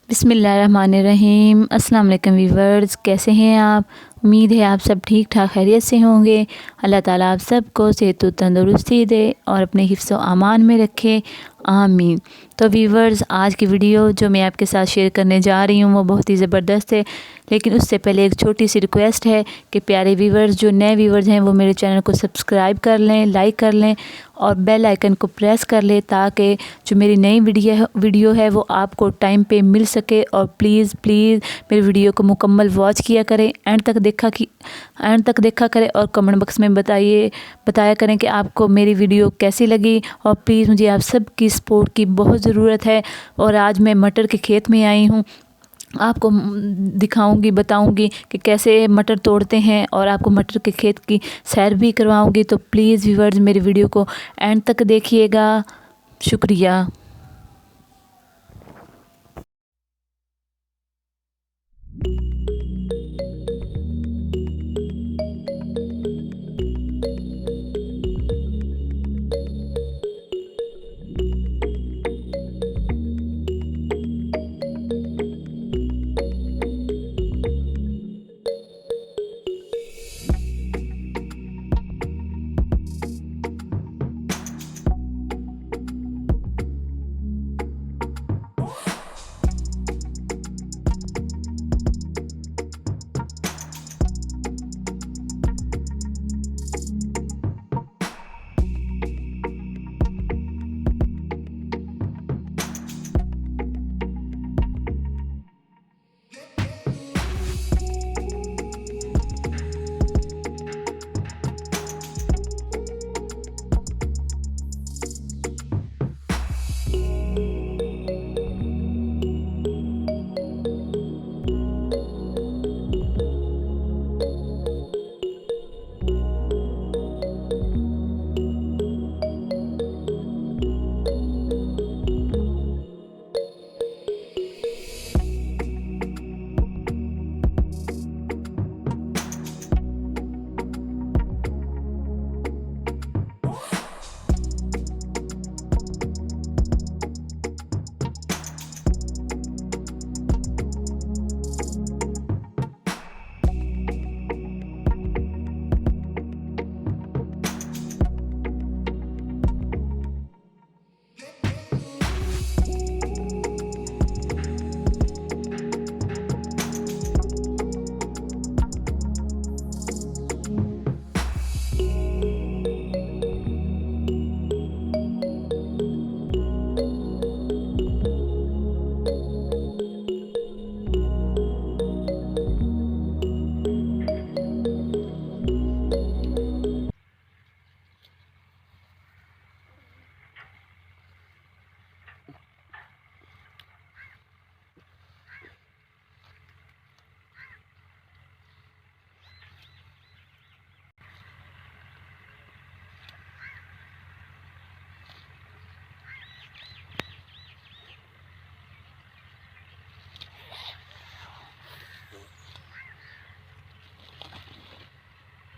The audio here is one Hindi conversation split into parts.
बिस्मिल्लाहिर्रहमानिर्रहीम। अस्सलाम वालेकुम वीवर्स, कैसे हैं आप? उम्मीद है आप सब ठीक ठाक खैरियत से होंगे। अल्लाह ताला आप सबको सेहत व तंदुरुस्ती दे और अपने हिफ्ज़ व अमान में रखे, आमीन। तो वीवर्स, आज की वीडियो जो मैं आपके साथ शेयर करने जा रही हूँ वो बहुत ही ज़बरदस्त है, लेकिन उससे पहले एक छोटी सी रिक्वेस्ट है कि प्यारे व्यूवर्स, जो नए व्यूवर्स हैं वो मेरे चैनल को सब्सक्राइब कर लें, लाइक कर लें और बेल आइकन को प्रेस कर लें, ताकि जो मेरी नई वीडियो है वो आपको टाइम पे मिल सके। और प्लीज़ मेरी वीडियो को मुकम्मल वॉच किया करें, एंड तक देखा करें और कमेंट बॉक्स में बताया करें कि आपको मेरी वीडियो कैसी लगी। और प्लीज़ मुझे आप सब की सपोर्ट की बहुत ज़रूरत है। और आज मैं मटर के खेत में आई हूँ, आपको दिखाऊंगी, बताऊंगी कि कैसे मटर तोड़ते हैं और आपको मटर के खेत की सैर भी करवाऊंगी। तो प्लीज़ व्यूअर्स, मेरी वीडियो को एंड तक देखिएगा। शुक्रिया।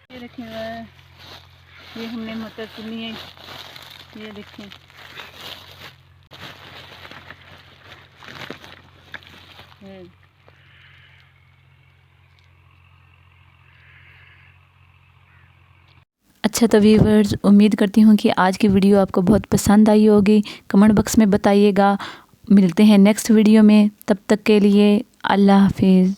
ये देखें, ये हमने मटर चुनी है, ये देखें। अच्छा, तो व्यूअर्स, उम्मीद करती हूँ कि आज की वीडियो आपको बहुत पसंद आई होगी। कमेंट बॉक्स में बताइएगा। मिलते हैं नेक्स्ट वीडियो में, तब तक के लिए अल्लाह हाफिज़।